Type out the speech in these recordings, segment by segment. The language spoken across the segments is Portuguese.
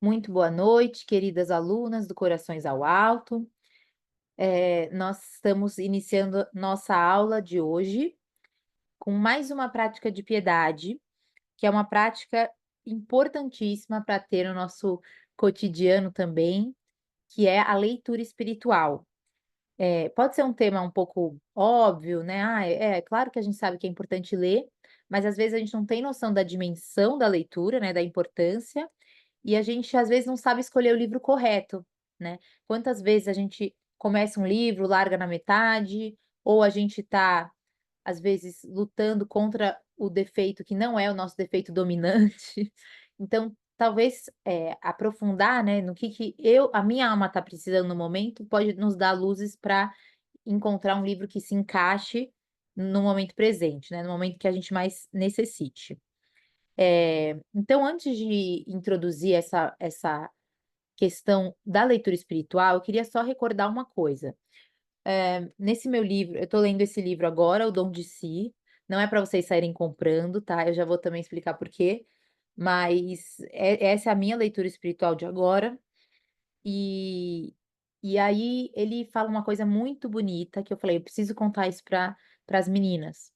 Muito boa noite, queridas alunas do Corações ao Alto. Nós estamos iniciando nossa aula de hoje com mais uma prática de piedade, que é uma prática importantíssima para ter no nosso cotidiano também, que é a leitura espiritual. Pode ser um tema um pouco óbvio, né? É claro que a gente sabe que é importante ler, mas às vezes a gente não tem noção da dimensão da leitura, né? Da importância. E a gente, às vezes, não sabe escolher o livro correto, né. Quantas vezes a gente começa um livro, larga na metade, ou a gente está, às vezes, lutando contra o defeito que não é o nosso defeito dominante. Então, talvez, aprofundar, né, no que a minha alma está precisando no momento, pode nos dar luzes para encontrar um livro que se encaixe no momento presente, né, no momento que a gente mais necessite. Então, antes de introduzir essa questão da leitura espiritual, eu queria só recordar uma coisa. Nesse meu livro, eu estou lendo esse livro agora, O Dom de Si. Não é para vocês saírem comprando, tá? Eu já vou também explicar por quê. Mas essa é a minha leitura espiritual de agora. E, e aí ele fala uma coisa muito bonita que eu falei, eu preciso contar isso para as meninas.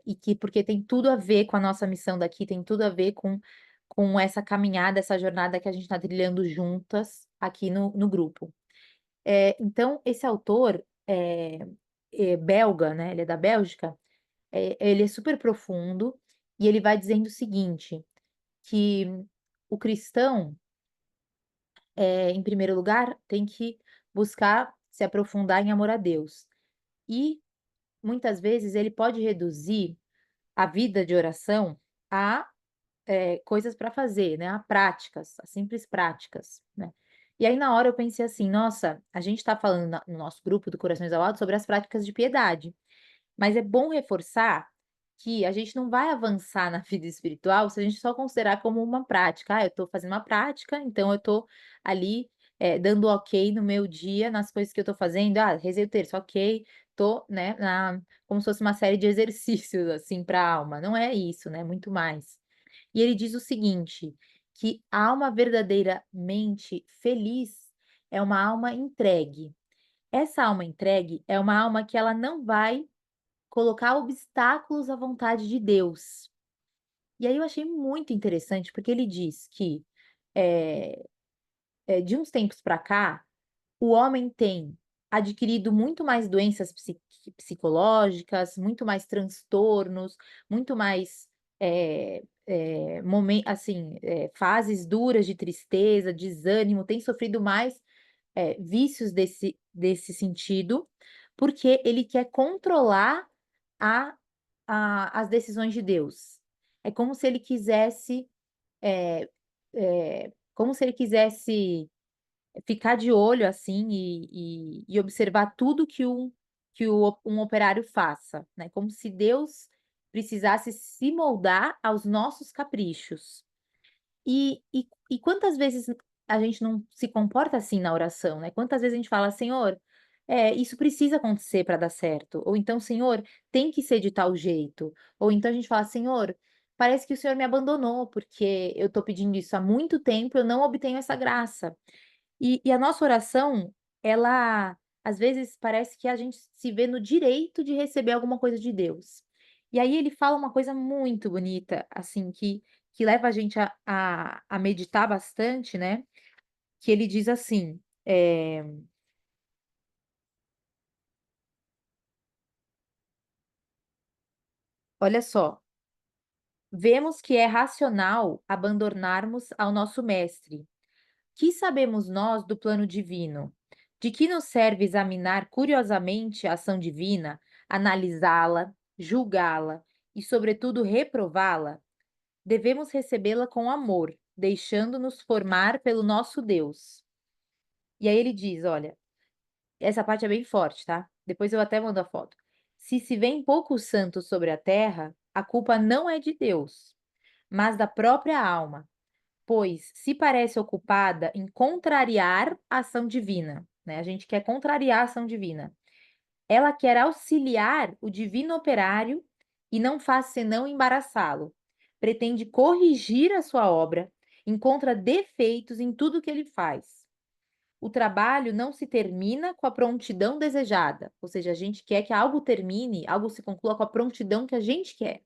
E que porque tem tudo a ver com a nossa missão daqui, tem tudo a ver com essa caminhada, essa jornada que a gente está trilhando juntas aqui no grupo. Então esse autor, belga, né, ele é da Bélgica, ele é super profundo, e ele vai dizendo o seguinte, que o cristão, em primeiro lugar, tem que buscar se aprofundar em amor a Deus. E, muitas vezes, ele pode reduzir a vida de oração a coisas para fazer, né, a práticas, a simples práticas, né. E aí na hora eu pensei assim: "Nossa, a gente está falando no nosso grupo do Corações ao Alto sobre as práticas de piedade, mas é bom reforçar que a gente não vai avançar na vida espiritual se a gente só considerar como uma prática. Eu estou fazendo uma prática, então eu estou ali, dando ok no meu dia, nas coisas que eu estou fazendo. Rezei o terço, ok, tô, né, como se fosse uma série de exercícios, assim, para a alma. Não é isso, né, muito mais. E ele diz o seguinte, que a alma verdadeiramente feliz é uma alma entregue. Essa alma entregue é uma alma que ela não vai colocar obstáculos à vontade de Deus. E aí eu achei muito interessante, porque ele diz que, eh de uns tempos para cá, o homem tem adquirido muito mais doenças psicológicas, muito mais transtornos, muito mais, assim, fases duras de tristeza, desânimo, tem sofrido mais, vícios desse sentido, porque ele quer controlar a as decisões de Deus. É como se ele quisesse, eh como se ele quisesse ficar de olho, assim, e observar tudo que um operário faça, né, como se Deus precisasse se moldar aos nossos caprichos. E quantas vezes a gente não se comporta assim na oração, né, quantas vezes a gente fala: "Senhor, isso precisa acontecer para dar certo", ou então: "Senhor, tem que ser de tal jeito", ou então a gente fala: "Senhor, parece que o Senhor me abandonou, porque eu estou pedindo isso há muito tempo, eu não obtenho essa graça". E a nossa oração, ela às vezes parece que a gente se vê no direito de receber alguma coisa de Deus. E aí ele fala uma coisa muito bonita, assim, que leva a gente a meditar bastante, né, que ele diz assim, olha só: "Vemos que é racional abandonarmos ao nosso mestre. Que sabemos nós do plano divino? De que nos serve examinar curiosamente a ação divina, analisá-la, julgá-la e, sobretudo, reprová-la? Devemos recebê-la com amor, deixando-nos formar pelo nosso Deus." E aí ele diz, olha, essa parte é bem forte, tá? Depois eu até mando a foto. "Se se vêem poucos santos sobre a terra, a culpa não é de Deus, mas da própria alma, pois se parece ocupada em contrariar a ação divina, né, a gente quer contrariar a ação divina. Ela quer auxiliar o divino operário e não faz senão embaraçá-lo. Pretende corrigir a sua obra encontra defeitos em tudo que ele faz. O trabalho não se termina com a prontidão desejada, ou seja, a gente quer que algo termine, algo se conclua com a prontidão que a gente quer.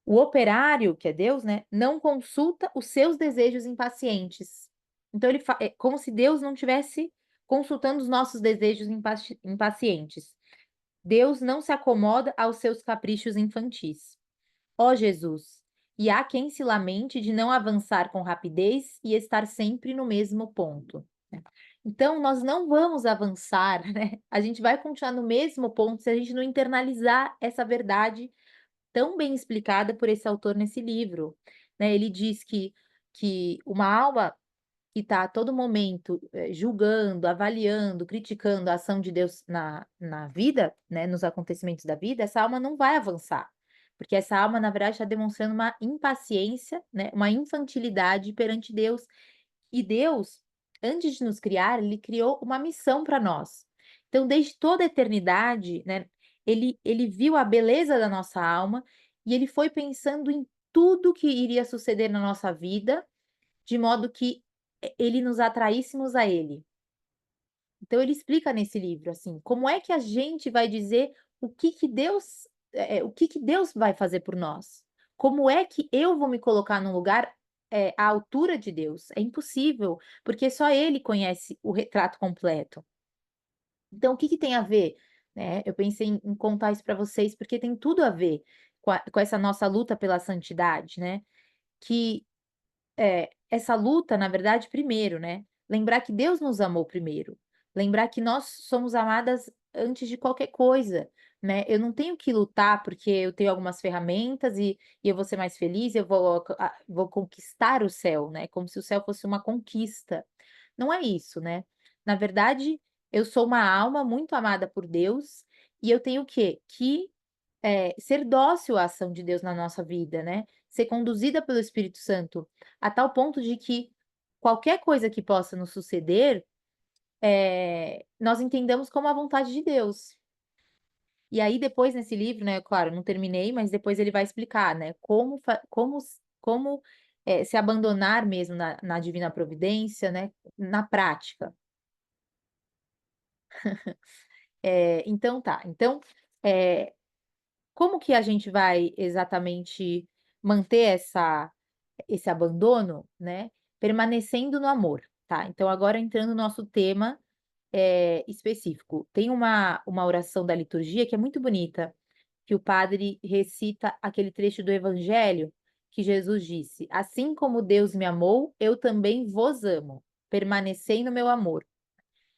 O operário, que é Deus, né, não consulta os seus desejos impacientes. Então é como se Deus não tivesse consultando os nossos desejos impacientes. Deus não se acomoda aos seus caprichos infantis. Ó Jesus, e há quem se lamente de não avançar com rapidez e estar sempre no mesmo ponto, né. Então nós não vamos avançar, né, a gente vai continuar no mesmo ponto se a gente não internalizar essa verdade tão bem explicada por esse autor nesse livro, né. Ele diz que uma alma que está a todo momento, julgando, avaliando, criticando a ação de Deus na vida, né, nos acontecimentos da vida, essa alma não vai avançar, porque essa alma, na verdade, está demonstrando uma impaciência, né, uma infantilidade perante Deus. E Deus, antes de nos criar, ele criou uma missão para nós. Então, desde toda a eternidade, né, ele viu a beleza da nossa alma e ele foi pensando em tudo que iria suceder na nossa vida, de modo que ele nos atraíssemos a ele. Então ele explica nesse livro, assim, como é que a gente vai dizer o que que Deus vai fazer por nós? Como é que eu vou me colocar num lugar, à altura de Deus? É impossível, porque só ele conhece o retrato completo. Então o que que tem a ver, né, eu pensei em contar isso para vocês, porque tem tudo a ver com essa nossa luta pela santidade, né, que essa luta, na verdade, primeiro, né, lembrar que Deus nos amou primeiro, lembrar que nós somos amadas antes de qualquer coisa, né. Eu não tenho que lutar porque eu tenho algumas ferramentas e eu vou ser mais feliz, eu vou conquistar o céu, né, como se o céu fosse uma conquista. Não é isso, né. Na verdade, eu sou uma alma muito amada por Deus e eu tenho o quê? Que ser dócil à ação de Deus na nossa vida, né, ser conduzida pelo Espírito Santo, a tal ponto de que qualquer coisa que possa nos suceder, nós entendamos como a vontade de Deus. E aí depois nesse livro, né, claro, não terminei, mas depois ele vai explicar, né, como se abandonar mesmo na divina providência, né, na prática. Então tá, então, eh como que a gente vai exatamente manter esse abandono, né, permanecendo no amor, tá. Então agora entrando no nosso tema, específico. Tem uma oração da liturgia que é muito bonita, que o padre recita aquele trecho do evangelho que Jesus disse: "Assim como Deus me amou, eu também vos amo, permanecei no meu amor".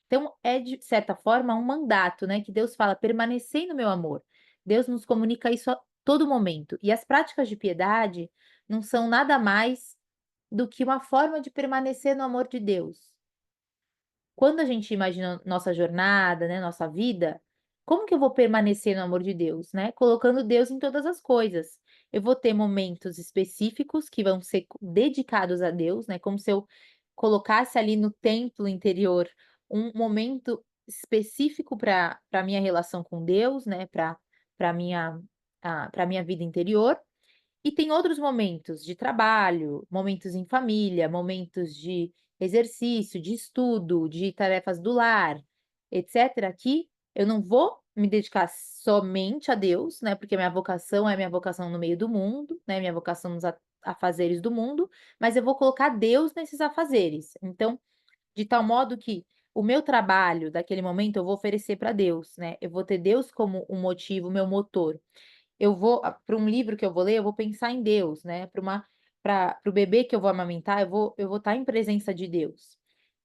Então, é de certa forma um mandato, né, que Deus fala: "Permanecei no meu amor". Deus nos comunica isso a todo momento. E as práticas de piedade não são nada mais do que uma forma de permanecer no amor de Deus. Quando a gente imagina nossa jornada, né, nossa vida, como que eu vou permanecer no amor de Deus, né? Colocando Deus em todas as coisas. Eu vou ter momentos específicos que vão ser dedicados a Deus, né? Como se eu colocasse ali no templo interior um momento específico para minha relação com Deus, né? Para minha para minha vida interior. E tem outros momentos de trabalho, momentos em família, momentos de exercício, de estudo, de tarefas do lar, etcétera, que eu não vou me dedicar somente a Deus, né, porque minha vocação é minha vocação no meio do mundo, né, minha vocação nos afazeres do mundo, mas eu vou colocar Deus nesses afazeres. Então, de tal modo que o meu trabalho daquele momento eu vou oferecer para Deus, né, eu vou ter Deus como um motivo, meu motor. Eu vou para um livro que eu vou ler, eu vou pensar em Deus, né, para o bebê que eu vou amamentar, eu vou estar em presença de Deus.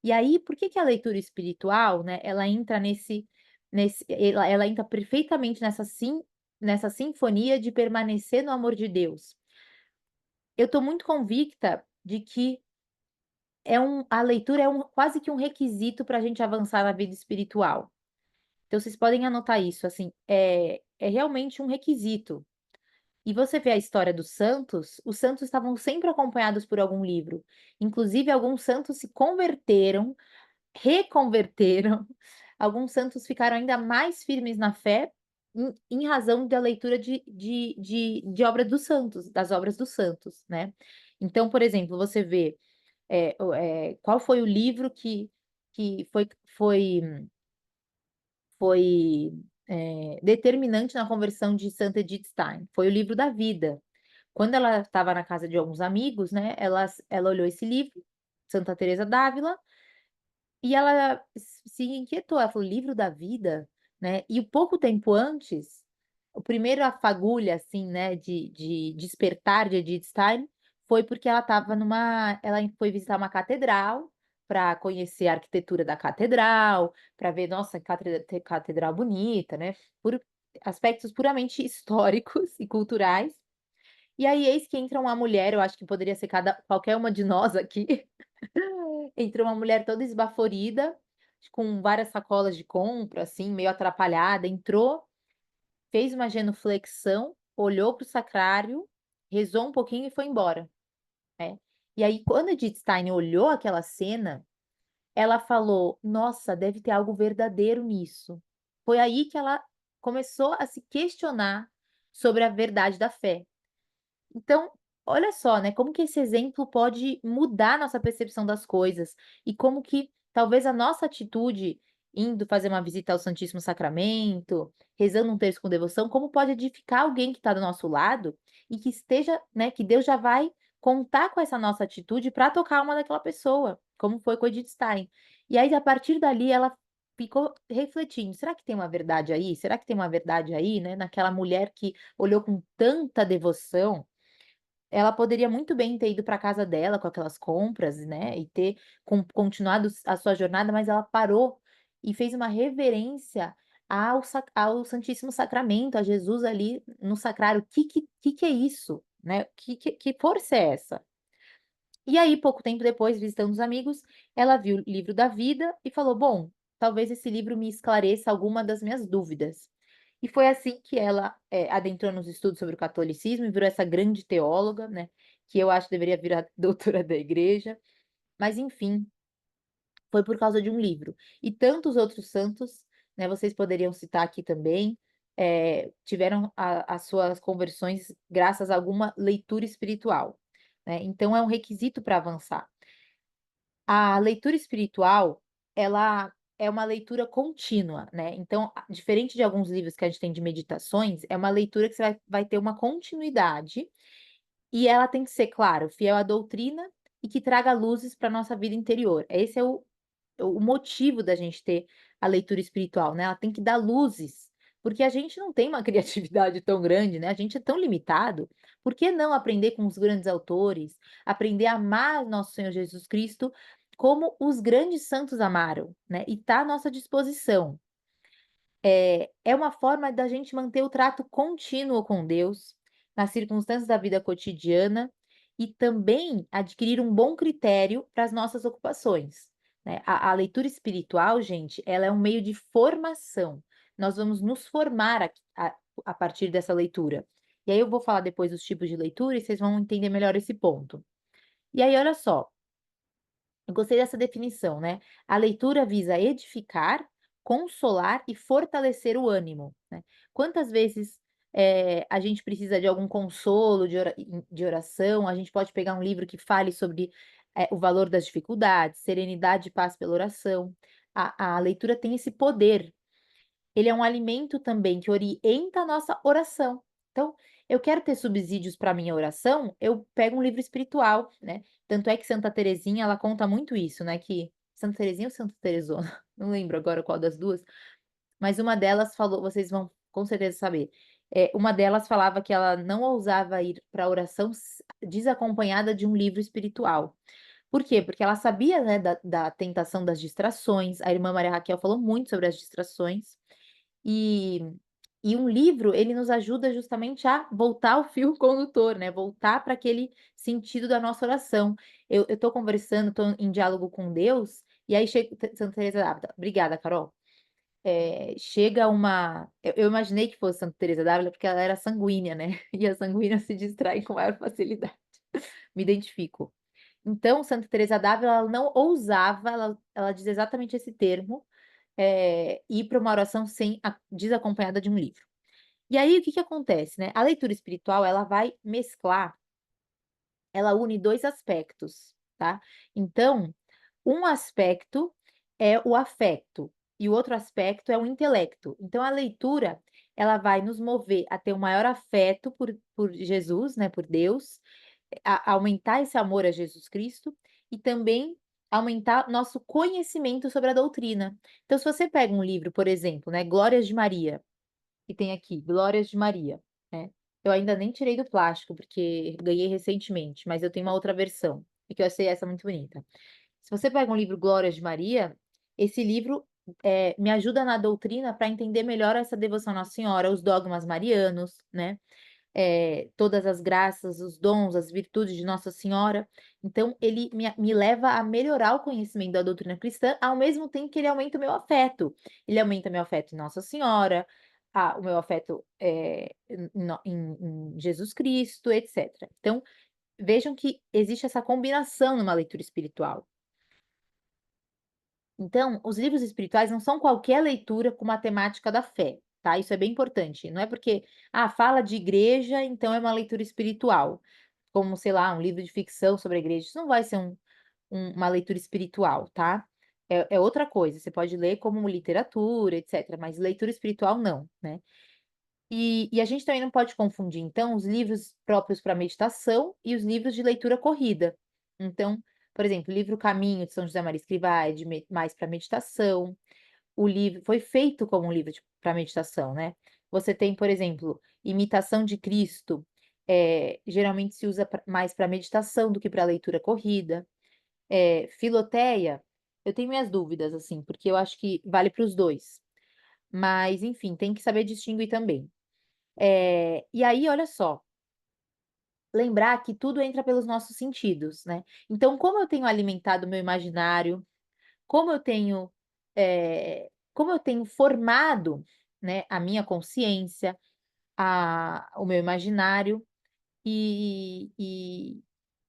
E aí, por que que a leitura espiritual, né, ela entra ela entra perfeitamente nessa sinfonia de permanecer no amor de Deus. Eu estou muito convicta de que a leitura é quase que um requisito para a gente avançar na vida espiritual. Então vocês podem anotar isso, assim, é realmente um requisito. E você vê a história dos santos, os santos estavam sempre acompanhados por algum livro. Inclusive, alguns santos se converteram, reconverteram, alguns santos ficaram ainda mais firmes na fé, em razão da leitura de obra dos santos, das obras dos santos, né. Então, por exemplo, você vê, qual foi o livro que foi, determinante na conversão de Santa Edith Stein? Foi o livro da vida. Quando ela estava na casa de alguns amigos, né, ela olhou esse livro, Santa Teresa d'Ávila, e ela se inquietou, ela falou: "Livro da vida?", né, e o pouco tempo antes, o primeiro a fagulha, assim, né, de despertar de Edith Stein, foi porque ela foi visitar uma catedral, para conhecer a arquitetura da catedral, para ver, nossa, catedral bonita, né, por aspectos puramente históricos e culturais. E aí eis que entra uma mulher, eu acho que poderia ser qualquer uma de nós aqui, entrou uma mulher toda esbaforida, com várias sacolas de compra, assim, meio atrapalhada, entrou, fez uma genuflexão, olhou para o sacrário, rezou um pouquinho e foi embora, né. E aí quando a Edith Stein olhou aquela cena, ela falou: "Nossa, deve ter algo verdadeiro nisso". Foi aí que ela começou a se questionar sobre a verdade da fé. Então, olha só, né, como que esse exemplo pode mudar nossa percepção das coisas e como que talvez a nossa atitude indo fazer uma visita ao Santíssimo Sacramento, rezando um terço com devoção, como pode edificar alguém que está do nosso lado e que esteja, né, que Deus já vai contar com essa nossa atitude para tocar a alma daquela pessoa, como foi com Edith Stein. E aí, a partir dali, ela ficou refletindo: será que tem uma verdade aí? Será que tem uma verdade aí, né, naquela mulher que olhou com tanta devoção. Ela poderia muito bem ter ido para casa dela com aquelas compras, né, e ter continuado a sua jornada, mas ela parou e fez uma reverência ao Santíssimo Sacramento, a Jesus ali no sacrário. Que é isso, né, que força é essa? E aí, pouco tempo depois, visitando os amigos, ela viu o livro da vida e falou: "Bom, talvez esse livro me esclareça alguma das minhas dúvidas". E foi assim que ela, adentrou nos estudos sobre o catolicismo e virou essa grande teóloga, né, que eu acho que deveria virar doutora da igreja, mas enfim, foi por causa de um livro. E tantos outros santos, né, vocês poderiam citar aqui também, tiveram as suas conversões graças a alguma leitura espiritual, né, então é um requisito para avançar. A leitura espiritual, ela é uma leitura contínua, né, então, diferente de alguns livros que a gente tem de meditações, é uma leitura que você vai ter uma continuidade, e ela tem que ser, claro, fiel à doutrina e que traga luzes para nossa vida interior. Esse é o motivo da gente ter a leitura espiritual, né, ela tem que dar luzes, porque a gente não tem uma criatividade tão grande, né, a gente é tão limitado, por que não aprender com os grandes autores, aprender a amar nosso Senhor Jesus Cristo como os grandes santos amaram, né, e tá à nossa disposição. É uma forma da gente manter o trato contínuo com Deus, nas circunstâncias da vida cotidiana, e também adquirir um bom critério para as nossas ocupações, né. A leitura espiritual, gente, ela é um meio de formação. Nós vamos nos formar a partir dessa leitura. E aí eu vou falar depois dos tipos de leitura e vocês vão entender melhor esse ponto. E aí olha só, eu gostei dessa definição, né. A leitura visa edificar, consolar e fortalecer o ânimo, né. Quantas vezes, a gente precisa de algum consolo, de oração, a gente pode pegar um livro que fale sobre, o valor das dificuldades, serenidade e paz pela oração. A leitura tem esse poder. Ele é um alimento também que orienta a nossa oração. Então, eu quero ter subsídios para minha oração, eu pego um livro espiritual, né. Tanto é que Santa Teresinha, ela conta muito isso, né, que Santa Teresinha ou Santa Teresona? Não lembro agora qual das 2, mas uma delas falou, vocês vão com certeza saber. Uma delas falava que ela não ousava ir para a oração desacompanhada de um livro espiritual. Por quê? Porque ela sabia, né, da tentação das distrações, a irmã Maria Raquel falou muito sobre as distrações, e um livro, ele nos ajuda justamente a voltar ao fio condutor, né, voltar para aquele sentido da nossa oração. Eu tô conversando, tô em diálogo com Deus, e aí chega Santa Teresa d'Ávila, obrigada, Carol. Chega uma eu imaginei que fosse Santa Teresa d'Ávila, porque ela era sanguínea, né, e as sanguíneas se distraem com maior facilidade. Me identifico. Então, Santa Teresa d'Ávila, ela não ousava, ela diz exatamente esse termo, ir para uma oração sem desacompanhada de um livro. E aí, o que que acontece, né? A leitura espiritual, ela vai mesclar, ela une 2 aspectos, tá? Então, um aspecto é o afeto e o outro aspecto é o intelecto. Então, a leitura, ela vai nos mover a ter um maior afeto por Jesus, né, por Deus, aumentar esse amor a Jesus Cristo e também aumentar nosso conhecimento sobre a doutrina. Então, se você pega um livro, por exemplo, né, Glórias de Maria, que tem aqui, Glórias de Maria, né? Eu ainda nem tirei do plástico, porque ganhei recentemente, mas eu tenho uma outra versão, e que eu achei essa muito bonita. Se você pega um livro Glórias de Maria, esse livro me ajuda na doutrina para entender melhor essa devoção à Nossa Senhora, os dogmas marianos, né? Todas as graças, os dons, as virtudes de Nossa Senhora. Então, ele me leva a melhorar o conhecimento da doutrina cristã, ao mesmo tempo que ele aumenta o meu afeto. Ele aumenta meu afeto em Nossa Senhora, o meu afeto em Jesus Cristo, etc. Então, vejam que existe essa combinação numa leitura espiritual. Então, os livros espirituais não são qualquer leitura com uma temática da fé, tá? Isso é bem importante. Não é porque, fala de igreja, então é uma leitura espiritual. Como, sei lá, um livro de ficção sobre a igreja. Isso não vai ser uma leitura espiritual, tá? É outra coisa. Você pode ler como literatura, etc. Mas leitura espiritual, não, né? E a gente também não pode confundir, então, os livros próprios para meditação e os livros de leitura corrida. Então, por exemplo, o livro Caminho, de São José Maria Escrivá, é mais para meditação. O livro foi feito como um livro para meditação, né? Você tem, por exemplo, Imitação de Cristo, geralmente se usa mais para meditação do que para leitura corrida. Filoteia, eu tenho minhas dúvidas, assim, porque eu acho que vale para os dois. Mas, enfim, tem que saber distinguir também. E aí, olha só, lembrar que tudo entra pelos nossos sentidos, né? Então, como eu tenho alimentado o meu imaginário, como eu tenho, como eu tenho formado, né, a minha consciência, o meu imaginário, e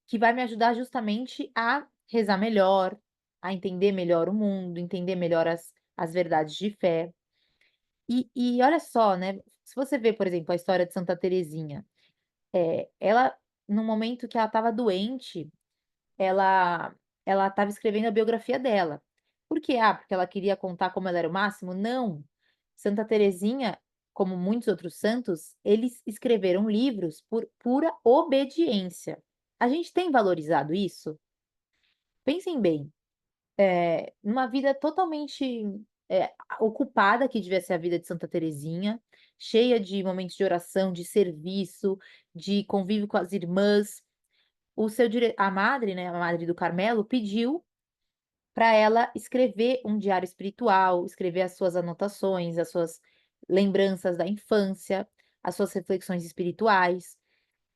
que vai me ajudar justamente a rezar melhor, a entender melhor o mundo, entender melhor as verdades de fé. E olha só, né? Se você vê, por exemplo, a história de Santa Teresinha. Ela, no momento que ela estava doente, ela ela estava escrevendo a biografia dela. Por quê? Porque ela queria contar como ela era o máximo? Não. Santa Teresinha, como muitos outros santos, eles escreveram livros por pura obediência. A gente tem valorizado isso? Pensem bem, numa vida totalmente, ocupada, que devia ser a vida de Santa Teresinha, cheia de momentos de oração, de serviço, de convívio com as irmãs. A madre, né, a madre do Carmelo, pediu para ela escrever um diário espiritual, escrever as suas anotações, as suas lembranças da infância, as suas reflexões espirituais.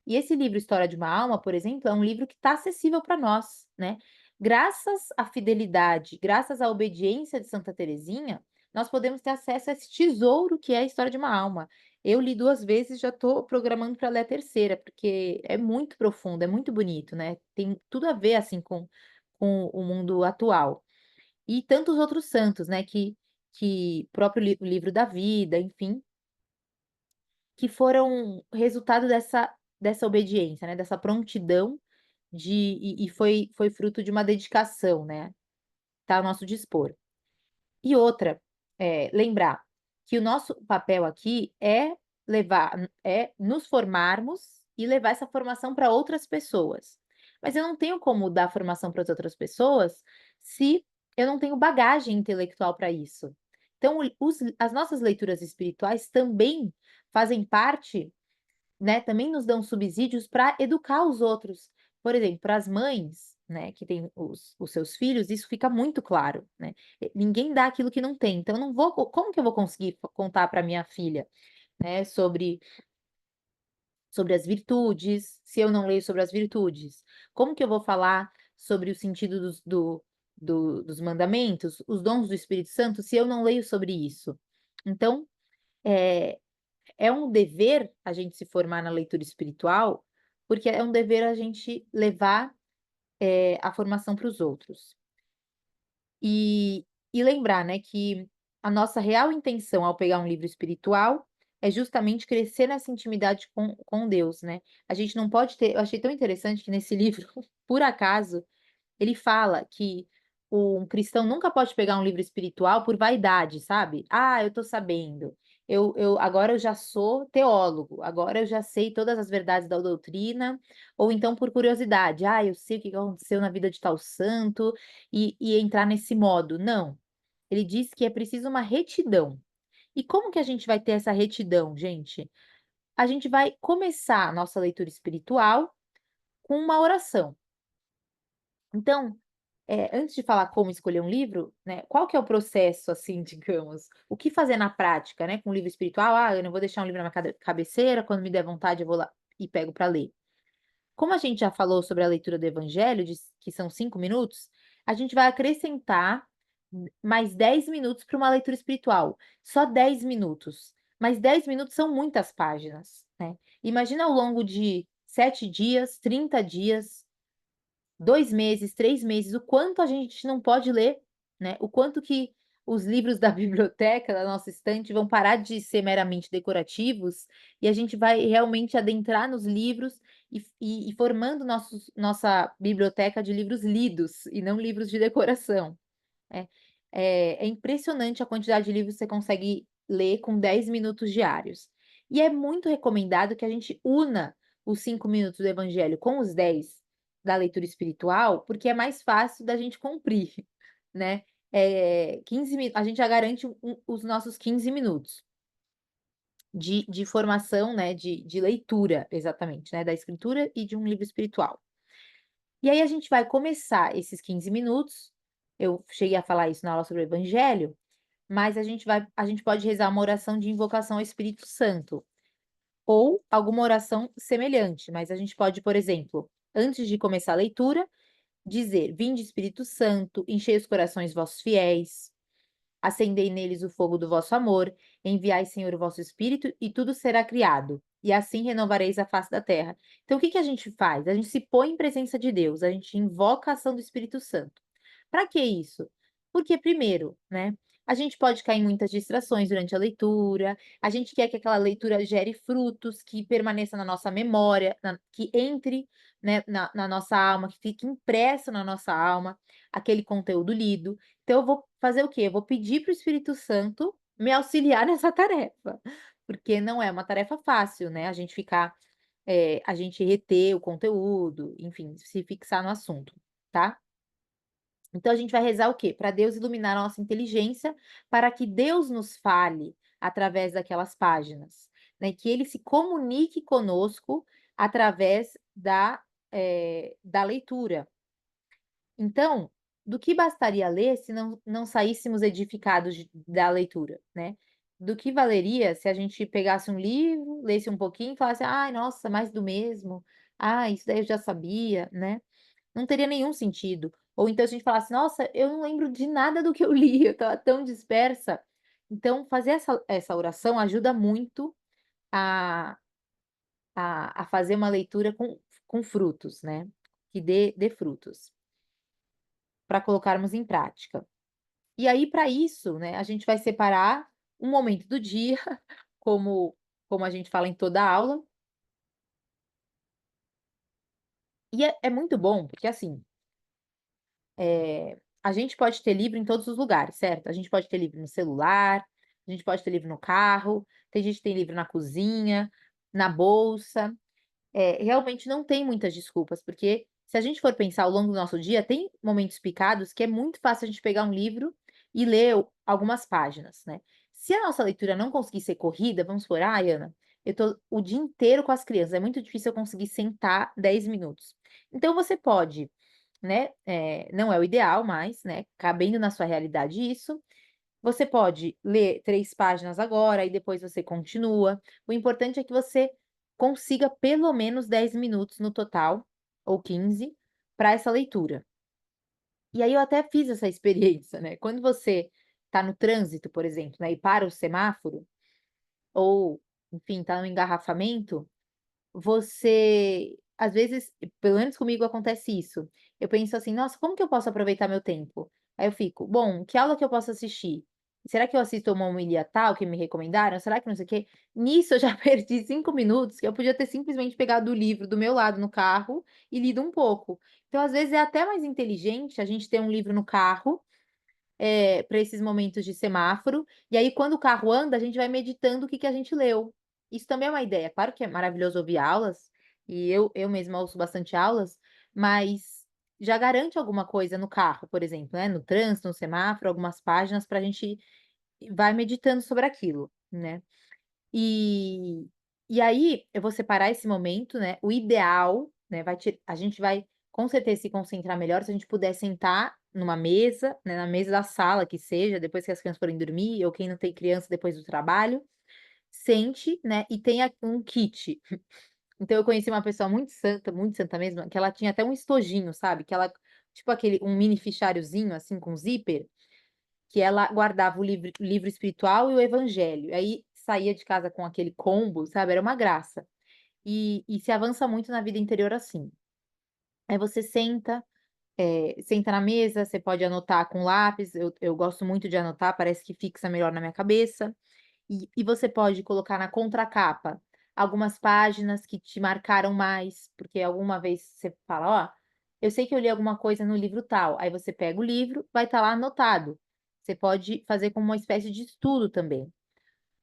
E esse livro História de uma Alma, por exemplo, é um livro que está acessível para nós, né? Graças à fidelidade, graças à obediência de Santa Teresinha, nós podemos ter acesso a esse tesouro que é a História de uma Alma. Eu li 2 vezes, já estou programando para ler a terceira, porque é muito profundo, é muito bonito, né? Tem tudo a ver, assim, com o mundo atual. E tantos outros santos, né, que próprio o Livro da Vida, enfim, que foram resultado dessa obediência, né, dessa prontidão e foi fruto de uma dedicação, né, tá ao nosso dispor. E outra, lembrar que o nosso papel aqui é nos formarmos e levar essa formação para outras pessoas. Mas eu não tenho como dar formação para as outras pessoas se eu não tenho bagagem intelectual para isso. Então, as nossas leituras espirituais também fazem parte, né, também nos dão subsídios para educar os outros. Por exemplo, para as mães, né, que têm os seus filhos, isso fica muito claro, né. Ninguém dá aquilo que não tem, então eu não vou como que eu vou conseguir contar para minha filha, né, sobre as virtudes, se eu não leio sobre as virtudes? Como que eu vou falar sobre o sentido dos mandamentos, os dons do Espírito Santo, se eu não leio sobre isso? Então, eh é um dever a gente se formar na leitura espiritual, porque é um dever a gente levar, a formação para os outros. E lembrar, né, que a nossa real intenção ao pegar um livro espiritual é justamente crescer nessa intimidade com Deus, né. A gente não pode ter eu achei tão interessante que nesse livro, por acaso, ele fala que um cristão nunca pode pegar um livro espiritual por vaidade, sabe. "Ah, eu tô sabendo, eu agora eu já sou teólogo, agora eu já sei todas as verdades da doutrina", ou então por curiosidade, "Ah, eu sei o que que aconteceu na vida de tal santo", e entrar nesse modo. Não, ele diz que é preciso uma retidão. E como que a gente vai ter essa retidão, gente? A gente vai começar a nossa leitura espiritual com uma oração. Então, antes de falar como escolher um livro, né, qual que é o processo, assim, digamos, o que fazer na prática, né, com um livro espiritual? "Ah, eu não vou deixar um livro na minha cabeceira, quando me der vontade eu vou lá e pego para ler". Como a gente já falou sobre a leitura do evangelho, que são 5 minutos, a gente vai acrescentar mais 10 minutos para uma leitura espiritual. Só 10 minutos. Mas 10 minutos são muitas páginas, né. Imagina ao longo de 7 dias, 30 dias, 2 meses, 3 meses, o quanto a gente não pode ler, né, o quanto que os livros da biblioteca, da nossa estante, vão parar de ser meramente decorativos, e a gente vai realmente adentrar nos livros e formando nossa biblioteca de livros lidos, e não livros de decoração. É. É impressionante a quantidade de livros que você consegue ler com 10 minutos diários. E é muito recomendado que a gente una os 5 minutos do evangelho com os 10 da leitura espiritual, porque é mais fácil da gente cumprir, né. 15 mi a gente já garante os nossos 15 minutos de formação, né, de leitura, exatamente, né, da escritura e de um livro espiritual. E aí a gente vai começar esses 15 minutos, eu cheguei a falar isso na aula sobre o evangelho, mas a gente pode rezar uma oração de invocação ao Espírito Santo, ou alguma oração semelhante, mas a gente pode, por exemplo, antes de começar a leitura, dizer: "Vinde Espírito Santo, enchei os corações vossos fiéis, acendei neles o fogo do vosso amor, enviai, Senhor, o vosso Espírito, e tudo será criado, e assim renovareis a face da terra". Então o que que a gente faz? A gente se põe em presença de Deus, a gente invoca a ação do Espírito Santo. Para que isso? Porque primeiro, né, a gente pode cair em muitas distrações durante a leitura, a gente quer que aquela leitura gere frutos, que permaneça na nossa memória, que entre, né, na nossa alma, que fique impresso na nossa alma, aquele conteúdo lido. Então eu vou fazer o quê? Eu vou pedir para o Espírito Santo me auxiliar nessa tarefa, porque não é uma tarefa fácil, né, a gente ficar, a gente reter o conteúdo, enfim, se fixar no assunto, tá? Então a gente vai rezar o quê? Para Deus iluminar a nossa inteligência, para que Deus nos fale através daquelas páginas, né, que ele se comunique conosco através da leitura. Então, do que bastaria ler se não saíssemos edificados da leitura, né? Do que valeria se a gente pegasse um livro, lesse um pouquinho e falasse: "Ai, nossa, mais do mesmo. Ah, isso daí eu já sabia", né? Não teria nenhum sentido. Ou então a gente falasse: "Nossa, eu não lembro de nada do que eu li, eu estava tão dispersa". Então fazer essa oração ajuda muito a a fazer uma leitura com frutos, né, que dê frutos, para colocarmos em prática. E aí para isso, né, a gente vai separar um momento do dia, como a gente fala em toda aula, e é muito bom, porque assim, a gente pode ter livro em todos os lugares, certo? A gente pode ter livro no celular, a gente pode ter livro no carro, tem gente que tem livro na cozinha, na bolsa. Realmente não tem muitas desculpas, porque se a gente for pensar ao longo do nosso dia, tem momentos picados que é muito fácil a gente pegar um livro e ler algumas páginas, né. Se a nossa leitura não conseguir ser corrida, vamos supor: "Ai, Ana, eu tô o dia inteiro com as crianças, é muito difícil eu conseguir sentar 10 minutos". Então você pode, né, não é o ideal, mas, né, cabendo na sua realidade isso, você pode ler 3 páginas agora e depois você continua. O importante é que você consiga pelo menos 10 minutos no total, ou 15, para essa leitura. E aí eu até fiz essa experiência, né, quando você está no trânsito, por exemplo, né, e para o semáforo, ou, enfim, está no engarrafamento, você às vezes, pelo menos comigo acontece isso, eu penso assim: "Nossa, como que eu posso aproveitar meu tempo?". Aí eu fico: "Bom, que aula que eu posso assistir?". será que eu assisto uma homilia tal que me recomendaram? Será que não sei o quê? Nisso eu já perdi 5 minutos que eu podia ter simplesmente pegado o livro do meu lado no carro e lido um pouco. Então, às vezes, é até mais inteligente a gente ter um livro no carro, para esses momentos de semáforo, e aí quando o carro anda, a gente vai meditando o que que a gente leu. Isso também é uma ideia. Claro que é maravilhoso ouvir aulas, e eu mesma ouço bastante aulas, mas já garante alguma coisa no carro, por exemplo, né, no trânsito, no semáforo, algumas páginas para a gente vai meditando sobre aquilo, né. E e aí eu vou separar esse momento, né, o ideal, né, a gente vai com certeza se concentrar melhor se a gente puder sentar numa mesa, né, na mesa da sala que seja, depois que as crianças forem dormir ou quem não tem criança depois do trabalho, sente, né, e tenha um kit. Então eu conheci uma pessoa muito santa mesmo, que ela tinha até um estojinho, sabe, que ela tipo aquele um mini fichariozinho, assim, com zíper, que ela guardava o livro espiritual e o evangelho, aí saía de casa com aquele combo, sabe, era uma graça. E se avança muito na vida interior assim. Aí você senta, senta na mesa, você pode anotar com lápis, eu gosto muito de anotar, parece que fixa melhor na minha cabeça. E você pode colocar na contracapa algumas páginas que te marcaram mais, porque alguma vez você fala: "Ó, eu sei que eu li alguma coisa no livro tal", aí você pega o livro, vai estar lá anotado. Você pode fazer como uma espécie de estudo também.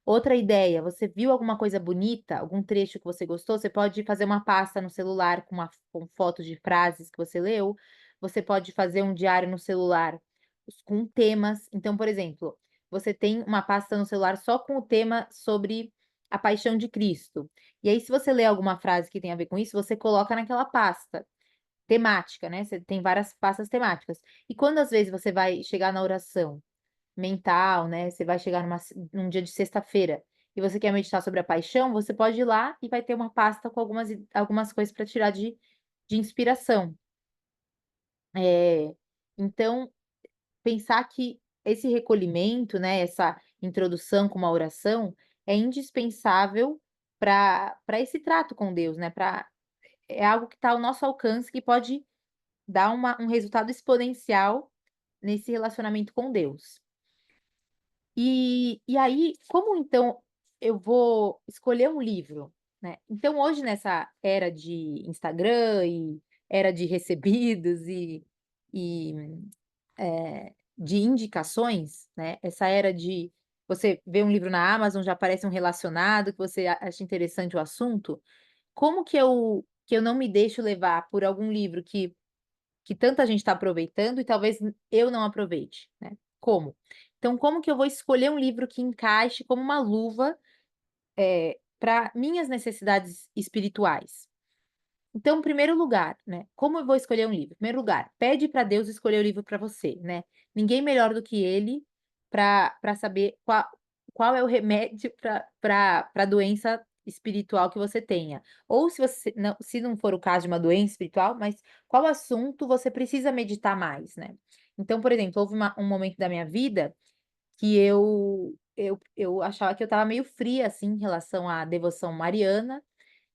Outra ideia, você viu alguma coisa bonita, algum trecho que você gostou, você pode fazer uma pasta no celular com fotos de frases que você leu, você pode fazer um diário no celular com temas. Então, por exemplo, você tem uma pasta no celular só com o tema sobre a paixão de Cristo. E aí, se você lê alguma frase que tem a ver com isso, você coloca naquela pasta temática, né? Você tem várias pastas temáticas. E quando às vezes você vai chegar na oração mental, né, você vai chegar num dia de sexta-feira e você quer meditar sobre a paixão, você pode ir lá e vai ter uma pasta com algumas coisas para tirar de inspiração. Então, pensar que esse recolhimento, né, essa introdução com uma oração, é indispensável para esse trato com Deus, né, é algo que está ao nosso alcance, que pode dar um resultado exponencial nesse relacionamento com Deus. E aí, como então eu vou escolher um livro, né? Então hoje nessa era de Instagram e era de recebidos e, de indicações, né, essa era de você vê um livro na Amazon, já aparece um relacionado que você acha interessante o assunto, como que eu não me deixo levar por algum livro que tanta gente está aproveitando e talvez eu não aproveite, né. Como? Então como que eu vou escolher um livro que encaixe como uma luva, pra minhas necessidades espirituais? Então, em primeiro lugar, né, como eu vou escolher um livro? Em primeiro lugar, pede para Deus escolher o livro para você, né. Ninguém melhor do que ele para saber qual é o remédio para a doença espiritual que você tenha. Ou se não for o caso de uma doença espiritual, mas qual assunto você precisa meditar mais, né. Então, por exemplo, houve um momento da minha vida que eu achava que eu estava meio fria, assim, em relação à devoção mariana,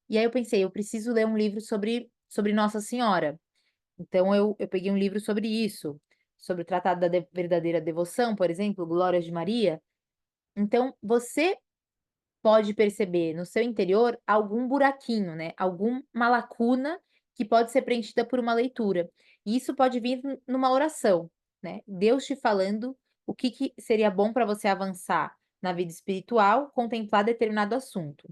e aí eu pensei: "Eu preciso ler um livro sobre Nossa Senhora". Então eu peguei um livro sobre isso, sobre o Tratado da Verdadeira Devoção, por exemplo, Glórias de Maria. Então você pode perceber no seu interior algum buraquinho, né, alguma lacuna que pode ser preenchida por uma leitura. E isso pode vir numa oração, né, Deus te falando o que seria bom para você avançar na vida espiritual, contemplar determinado assunto.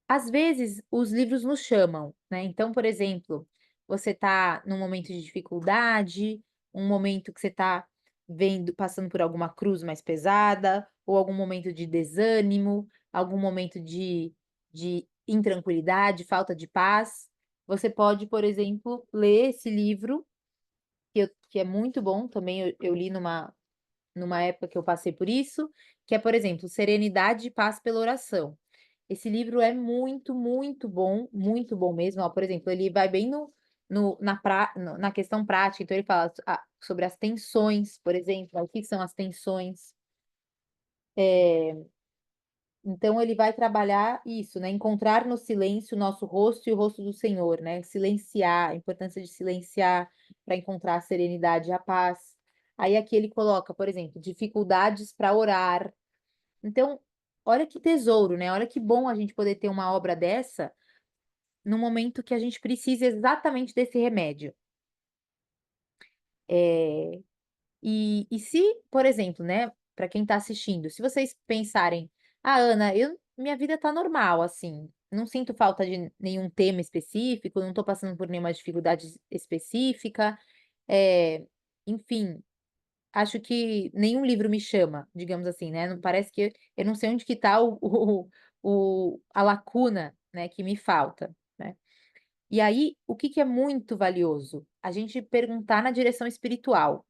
Às vezes, os livros nos chamam, né, então, por exemplo, você está num momento de dificuldade, um momento que você está passando por alguma cruz mais pesada, ou algum momento de desânimo, algum momento de intranquilidade, falta de paz, você pode, por exemplo, ler esse livro, que é muito bom também, eu li numa época que eu passei por isso, que é, por exemplo, Serenidade e Paz pela Oração. Esse livro é muito bom mesmo. Ó, por exemplo, ele vai bem na questão prática, então ele fala sobre as tensões, por exemplo, o que são as tensões. Então ele vai trabalhar isso, né, encontrar no silêncio o nosso rosto e o rosto do Senhor, né, silenciar, a importância de silenciar para encontrar a serenidade e a paz. Aí aqui ele coloca, por exemplo, dificuldades para orar. Então, olha que tesouro, né? Olha que bom a gente poder ter uma obra dessa no momento que a gente precisa exatamente desse remédio. Eh, e se, por exemplo, né, para quem está assistindo, se vocês pensarem: "Ah, Ana, minha vida tá normal, assim, não sinto falta de nenhum tema específico, não estou passando por nenhuma dificuldade específica, eh, enfim, acho que nenhum livro me chama", digamos assim, né, não parece que eu não sei onde que tá a lacuna, né, que me falta, né. E aí, o que que é muito valioso? A gente perguntar na direção espiritual.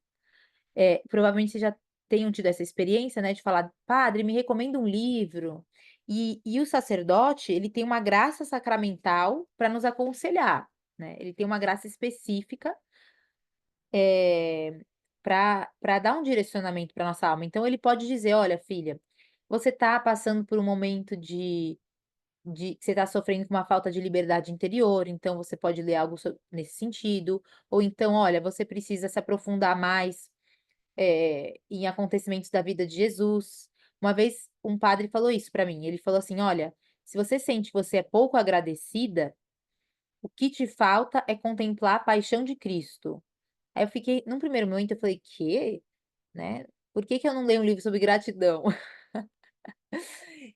Provavelmente vocês já tenham tido essa experiência, né, de falar: "Padre, me recomenda um livro", e o sacerdote, ele tem uma graça sacramental para nos aconselhar, né, ele tem uma graça específica, para dar um direcionamento para nossa alma. Então ele pode dizer: "Olha filha, você está passando por um momento de que você está sofrendo com uma falta de liberdade interior, então você pode ler algo nesse sentido", ou então: "Olha, você precisa se aprofundar mais em acontecimentos da vida de Jesus". Uma vez um padre falou isso para mim, ele falou assim: "Olha, se você sente que você é pouco agradecida, o que te falta é contemplar a paixão de Cristo". Aí eu fiquei num primeiro momento eu falei: "Quê?", né, por que que eu não leio um livro sobre gratidão?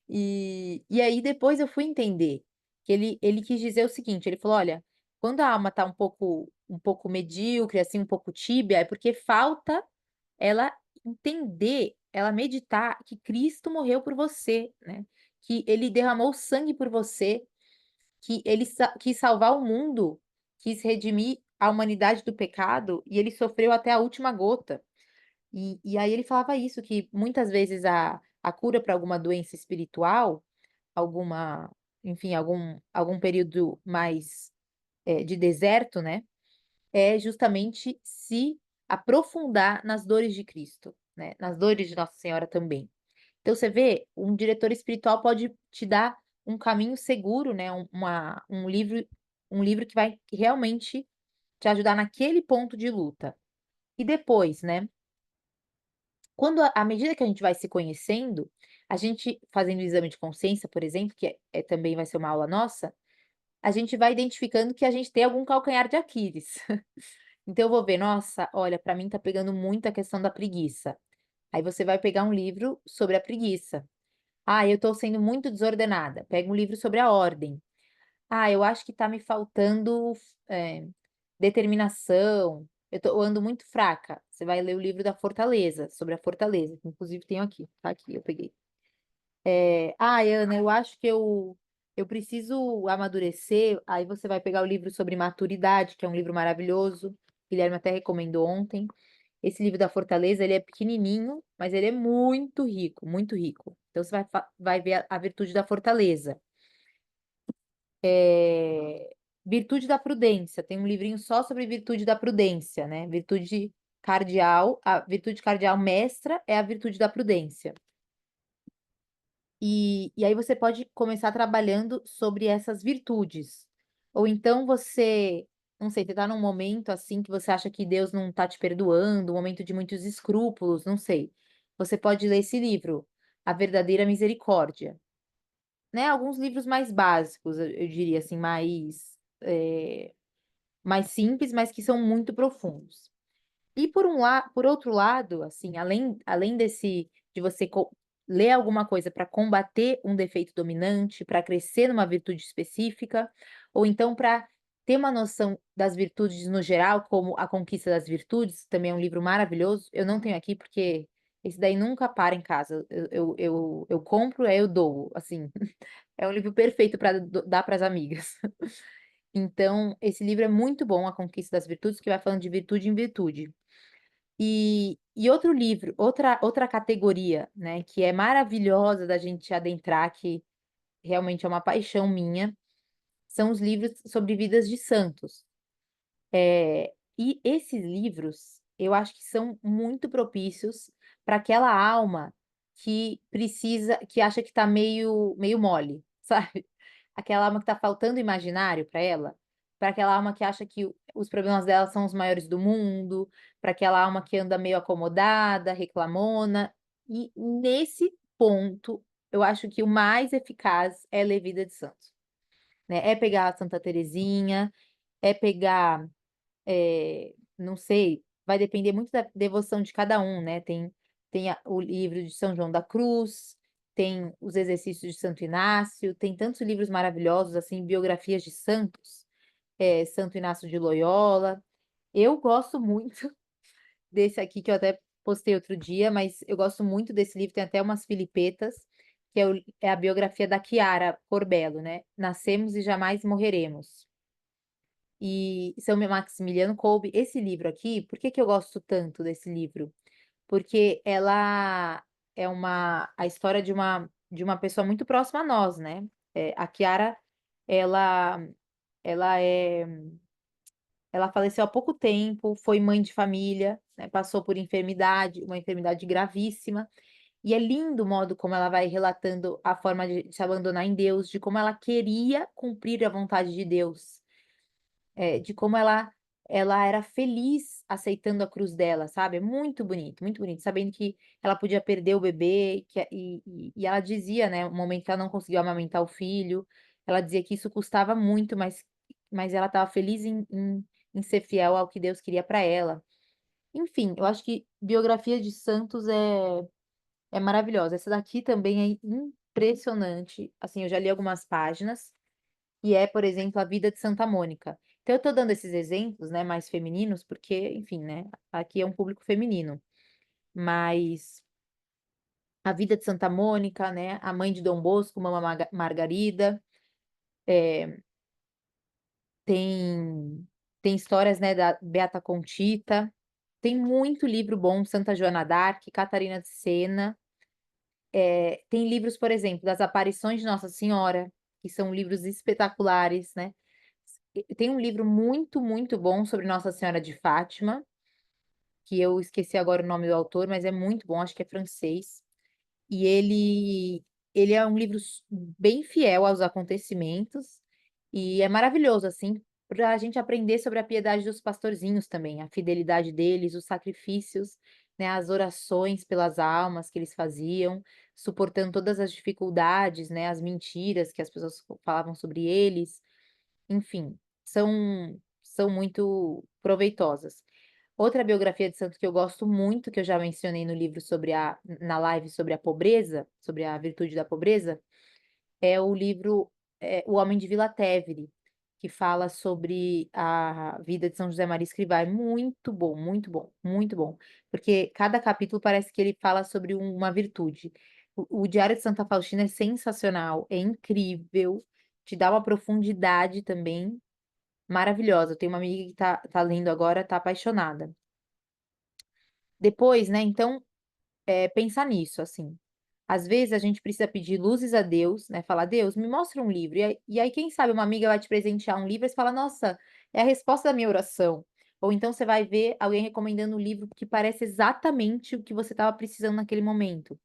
E aí depois eu fui entender que ele quis dizer o seguinte, ele falou: "Olha, quando a alma está um pouco medíocre, assim, um pouco tíbia, é porque falta ela entender, ela meditar que Cristo morreu por você, né, que ele derramou sangue por você, que ele quis salvar o mundo, quis redimir a humanidade do pecado e ele sofreu até a última gota". E aí ele falava isso, que muitas vezes a cura para alguma doença espiritual, alguma enfim, algum período mais, de deserto, né, é justamente se aprofundar nas dores de Cristo, né, nas dores de Nossa Senhora também. Então você vê, um diretor espiritual pode te dar um caminho seguro, né, um livro que vai realmente te ajudar naquele ponto de luta. E depois, né, quando à medida que a gente vai se conhecendo, a gente fazendo o exame de consciência, por exemplo, que também vai ser uma aula nossa, a gente vai identificando que a gente tem algum calcanhar de Aquiles. Então eu vou ver: "Nossa, olha, para mim tá pegando muito a questão da preguiça". Aí você vai pegar um livro sobre a preguiça. "Ah, eu estou sendo muito desordenada", pega um livro sobre a ordem. "Ah, eu acho que tá me faltando determinação, eu ando muito fraca", você vai ler o livro da Fortaleza, sobre a fortaleza, que inclusive tenho aqui, tá aqui, eu peguei. "Ai, Ana, eu acho que eu preciso amadurecer", aí você vai pegar o livro sobre maturidade, que é um livro maravilhoso, Guilherme até recomendou ontem. Esse livro da Fortaleza, ele é pequenininho, mas ele é muito rico, muito rico. Então você vai ver a virtude da fortaleza. Virtude da prudência, tem um livrinho só sobre virtude da prudência, né, a virtude cardeal mestra é a virtude da prudência. E aí você pode começar trabalhando sobre essas virtudes. Ou então você, não sei, você tá num momento, assim, que você acha que Deus não tá te perdoando, um momento de muitos escrúpulos, não sei. Você pode ler esse livro, A Verdadeira Misericórdia, né, alguns livros mais básicos, eu diria assim, mais simples, mas que são muito profundos. E por outro lado, assim, além desse de você ler alguma coisa para combater um defeito dominante, para crescer numa virtude específica, ou então para ter uma noção das virtudes no geral, como A Conquista das Virtudes, também é um livro maravilhoso. Eu não tenho aqui, porque esse daí nunca para em casa. Eu compro, aí eu dou, assim. É um livro perfeito para dar para as amigas. Então, esse livro é muito bom, A Conquista das Virtudes, que vai falando de virtude em virtude. E outro livro, outra categoria, né, que é maravilhosa da gente adentrar, que realmente é uma paixão minha, são os livros sobre vidas de santos. E esses livros, eu acho que são muito propícios para aquela alma que acha que está meio mole, sabe? Aquela alma que está faltando imaginário para ela. para aquela alma que acha que os problemas dela são os maiores do mundo, para aquela alma que anda meio acomodada, reclamona. E nesse ponto, eu acho que o mais eficaz é ler Vida de Santos, né? É pegar a Santa Teresinha, é pegar, não sei, vai depender muito da devoção de cada um, né? Tem o livro de São João da Cruz, tem os exercícios de Santo Inácio, tem tantos livros maravilhosos, assim, biografias de santos, Santo Inácio de Loyola. Eu gosto muito desse aqui, que eu até postei outro dia, mas eu gosto muito desse livro, tem até umas filipetas, que é a biografia da Chiara Corbello, né? Nascemos e Jamais Morreremos. E São Maximiliano Kolbe, esse livro aqui, por que que eu gosto tanto desse livro? Porque ela é a história de uma pessoa muito próxima a nós, né? A Chiara, ela, ela é, ela faleceu há pouco tempo, foi mãe de família, né? Passou por enfermidade, uma enfermidade gravíssima. E é lindo o modo como ela vai relatando a forma de se abandonar em Deus, de como ela queria cumprir a vontade de Deus, de como ela era feliz aceitando a cruz dela, sabe? É muito bonito, sabendo que ela podia perder o bebê, e ela dizia, né, o momento que ela não conseguiu amamentar o filho, ela dizia que isso custava muito, mas ela estava feliz em ser fiel ao que Deus queria para ela. Enfim, eu acho que biografia de santos é maravilhosa. Essa daqui também é impressionante. Assim, eu já li algumas páginas, e é, por exemplo, a vida de Santa Mônica. Então, eu tô dando esses exemplos, né, mais femininos, porque, enfim, né, aqui é um público feminino. Mas a vida de Santa Mônica, né, a mãe de Dom Bosco, Mama Margarida, eh, tem, tem histórias, né, da Beata Conchita, tem muito livro bom, Santa Joana d'Arc, Catarina de Sena. Tem livros, por exemplo, das aparições de Nossa Senhora, que são livros espetaculares, né? Tem um livro muito, muito bom sobre Nossa Senhora de Fátima, que eu esqueci agora o nome do autor, mas é muito bom, acho que é francês. E ele é um livro bem fiel aos acontecimentos, e é maravilhoso, assim, para a gente aprender sobre a piedade dos pastorzinhos também, a fidelidade deles, os sacrifícios, né, as orações pelas almas que eles faziam, suportando todas as dificuldades, né, as mentiras que as pessoas falavam sobre eles, enfim, são muito proveitosas. Outra biografia de santo que eu gosto muito, que eu já mencionei no livro na live sobre a pobreza, sobre a virtude da pobreza, é o livro, O Homem de Vila Tevere, que fala sobre a vida de São José Maria Escrivá. É muito bom, muito bom, muito bom. Porque cada capítulo parece que ele fala sobre uma virtude. O Diário de Santa Faustina é sensacional, é incrível, te dá uma profundidade também maravilhosa. Eu tenho uma amiga que tá lendo agora, tá apaixonada. Depois, né, então, pensar nisso, assim. Às vezes a gente precisa pedir luzes a Deus, né? Falar, Deus, me mostra um livro. E aí, quem sabe, uma amiga vai te presentear um livro e você fala, nossa, é a resposta da minha oração. Ou então você vai ver alguém recomendando um livro que parece exatamente o que você estava precisando naquele momento.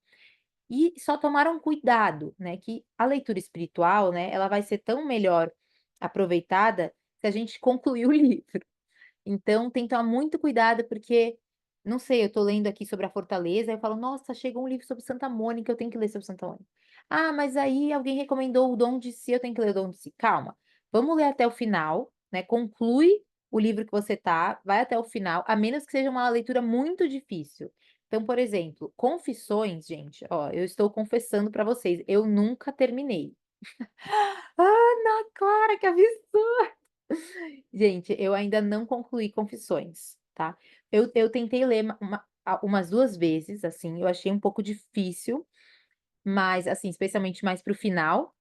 E só tomar um cuidado, né? Que a leitura espiritual, né? Ela vai ser tão melhor aproveitada se a gente concluir o livro. Então, tem que tomar muito cuidado, porque, não sei, eu tô lendo aqui sobre a Fortaleza, aí eu falo, nossa, chegou um livro sobre Santa Mônica, eu tenho que ler sobre Santa Mônica. Ah, mas aí alguém recomendou o Dom de Si, eu tenho que ler o Dom de Si. Calma, vamos ler até o final, né? Conclui o livro que você tá, vai até o final, a menos que seja uma leitura muito difícil. Então, por exemplo, Confissões, gente, ó, eu estou confessando para vocês, eu nunca terminei. Ana Clara, que absurdo! Gente, eu ainda não concluí Confissões, tá? Eu tentei ler umas 2 vezes, assim, eu achei um pouco difícil, mas, assim, especialmente mais para o final,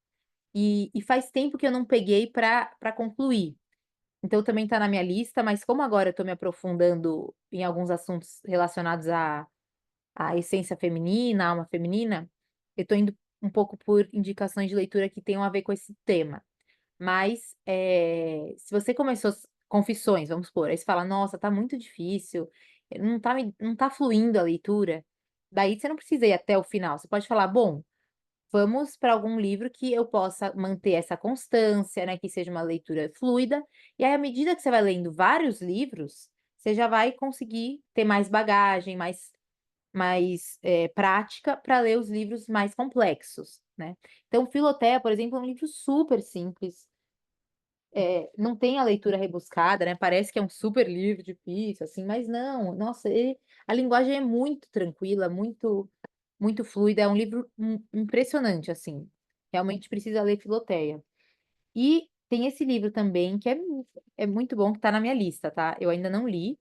e faz tempo que eu não peguei para concluir. Então também tá na minha lista, mas como agora eu tô me aprofundando em alguns assuntos relacionados à essência feminina, à alma feminina, eu tô indo um pouco por indicações de leitura que tenham a ver com esse tema. Mas, se você começou Confissões, vamos supor, aí você fala: "Nossa, tá muito difícil, não tá fluindo a leitura", daí você não precisa ir até o final, você pode falar: "Bom, vamos para algum livro que eu possa manter essa constância, né, que seja uma leitura fluida, e aí à medida que você vai lendo vários livros, você já vai conseguir ter mais bagagem, mais prática para ler os livros mais complexos, né. Então Filoteia, por exemplo, é um livro super simples, não tem a leitura rebuscada, né, parece que é um super livro difícil, assim, mas não, nossa, a linguagem é muito tranquila, muito fluida, é um livro impressionante, assim, realmente precisa ler Filoteia. E tem esse livro também que é muito bom, que está na minha lista, tá, eu ainda não li,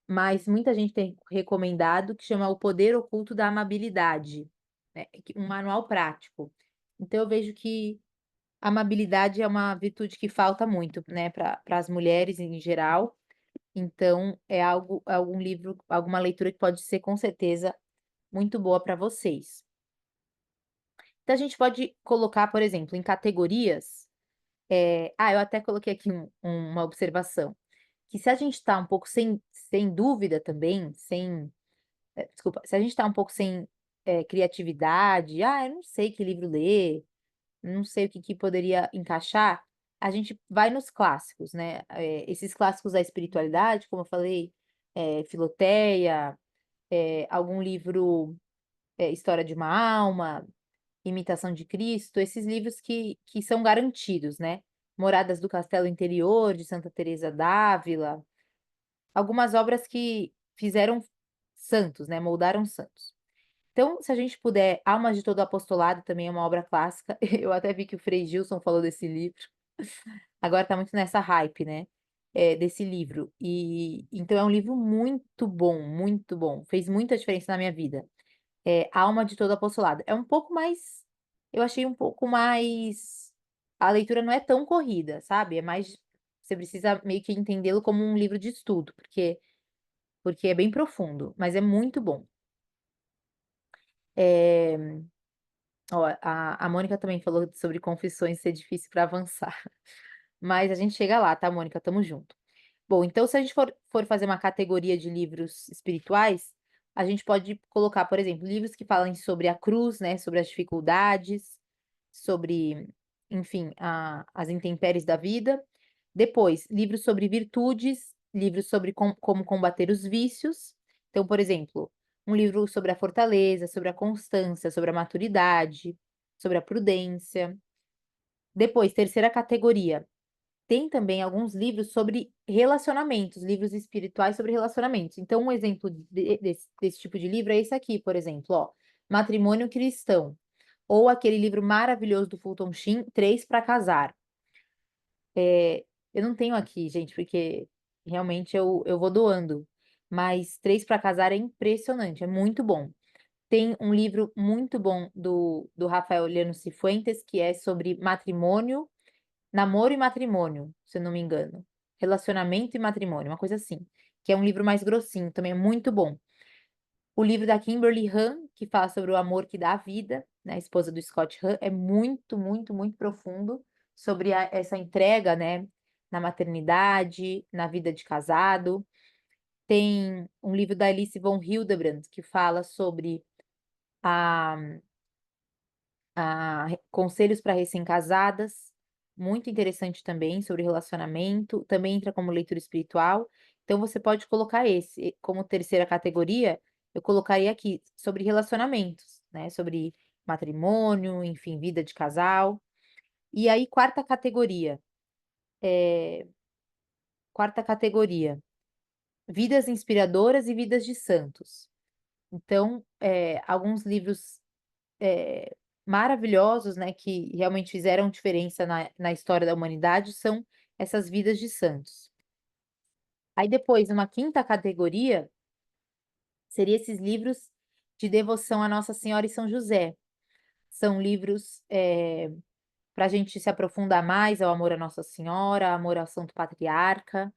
mas muita gente tem recomendado, que chama O Poder Oculto da Amabilidade, né, um manual prático. Então eu vejo que a amabilidade é uma virtude que falta muito, né, para as mulheres em geral, então é algum livro, alguma leitura que pode ser com certeza muito boa para vocês. Então a gente pode colocar, por exemplo, em categorias, eu até coloquei aqui uma observação, que se a gente está um pouco sem dúvida também, desculpa, se a gente está um pouco sem, criatividade, eu não sei que livro ler, não sei o que poderia encaixar, a gente vai nos clássicos, né, esses clássicos da espiritualidade, como eu falei, Filoteia, algum livro, História de uma Alma, Imitação de Cristo, esses livros que são garantidos, né. Moradas do Castelo Interior, de Santa Teresa d'Ávila, algumas obras que fizeram santos, né, moldaram santos. Então, se a gente puder, Almas de Todo Apostolado também é uma obra clássica, eu até vi que o Frei Gilson falou desse livro, agora tá muito nessa hype, né, desse livro. E então é um livro muito bom, fez muita diferença na minha vida. Alma de Todo Apostolado. É um pouco mais, eu achei um pouco mais, a leitura não é tão corrida, sabe, é mais, você precisa meio que entendê-lo como um livro de estudo, porque é bem profundo, mas é muito bom. Eh, Ó, a Mônica também falou sobre Confissões ser difícil para avançar, mas a gente chega lá, tá, Mônica? Tamo junto. Bom, então se a gente for fazer uma categoria de livros espirituais, a gente pode colocar, por exemplo, livros que falem sobre a cruz, né, sobre as dificuldades, sobre, enfim, as intempéries da vida. Depois, livros sobre virtudes, livros sobre como combater os vícios. Então, por exemplo, um livro sobre a fortaleza, sobre a constância, sobre a maturidade, sobre a prudência. Depois, terceira categoria, tem também alguns livros sobre relacionamentos, livros espirituais sobre relacionamentos. Então, um exemplo desse tipo de livro é esse aqui, por exemplo, ó, Matrimônio Cristão, ou aquele livro maravilhoso do Fulton Sheen, Três para Casar. Eu não tenho aqui, gente, porque realmente eu vou doando, mas Três para Casar é impressionante, é muito bom. Tem um livro muito bom do Rafael Liano Cifuentes, que é sobre matrimônio, namoro e matrimônio, se eu não me engano. Relacionamento e matrimônio, uma coisa assim. Que é um livro mais grossinho, também é muito bom. O livro da Kimberly Han, que fala sobre o amor que dá a vida, né, a esposa do Scott Han, é muito profundo sobre essa entrega, né, na maternidade, na vida de casado. Tem um livro da Alice von Hildebrand, que fala sobre a conselhos para recém-casadas, muito interessante também sobre relacionamento, também entra como leitura espiritual. Então você pode colocar esse como terceira categoria, eu colocaria aqui sobre relacionamentos, né, sobre matrimônio, enfim, vida de casal. E aí eh, quarta categoria, vidas inspiradoras e vidas de santos. Então, alguns livros, maravilhosos, né, que realmente fizeram diferença na história da humanidade, são essas vidas de santos. Aí depois, uma quinta categoria, seria esses livros de devoção a Nossa Senhora e São José. São livros, para a gente se aprofundar mais ao amor a Nossa Senhora, amor ao Santo Patriarca,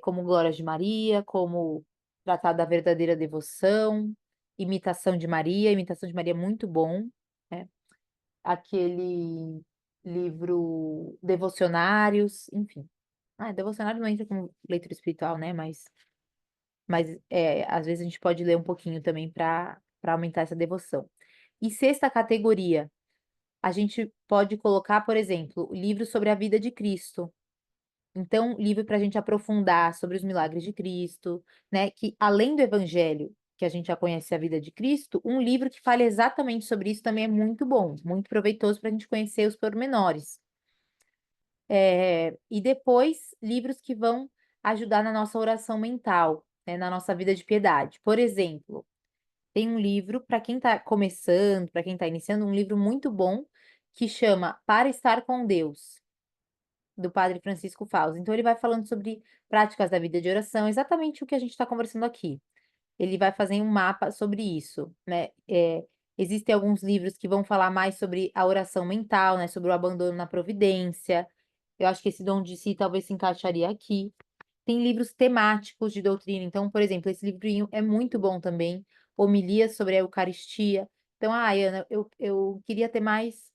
como Glórias de Maria, como Tratado da Verdadeira Devoção, Imitação de Maria é muito bom, né. Aquele livro Devocionários, enfim. Devocionário não entra como leitura espiritual, né, mas, às vezes a gente pode ler um pouquinho também para aumentar essa devoção. E sexta categoria, a gente pode colocar, por exemplo, livros sobre a vida de Cristo. Então, livro para a gente aprofundar sobre os milagres de Cristo, né? Que além do Evangelho, que a gente já conhece a vida de Cristo, um livro que fale exatamente sobre isso também é muito bom, muito proveitoso para a gente conhecer os pormenores. E depois, livros que vão ajudar na nossa oração mental, né? Na nossa vida de piedade. Por exemplo, tem um livro para quem está começando, para quem está iniciando, um livro muito bom que chama Para Estar com Deus, do Padre Francisco Fausto. Então, ele vai falando sobre práticas da vida de oração, exatamente o que a gente está conversando aqui. Ele vai fazer um mapa sobre isso, né? Existem alguns livros que vão falar mais sobre a oração mental, né? Sobre o abandono na providência. Eu acho que esse Dom de Si talvez se encaixaria aqui. Tem livros temáticos de doutrina. Então, por exemplo, esse livrinho é muito bom também. Homilias sobre a Eucaristia. Então, Ana, eu queria ter mais.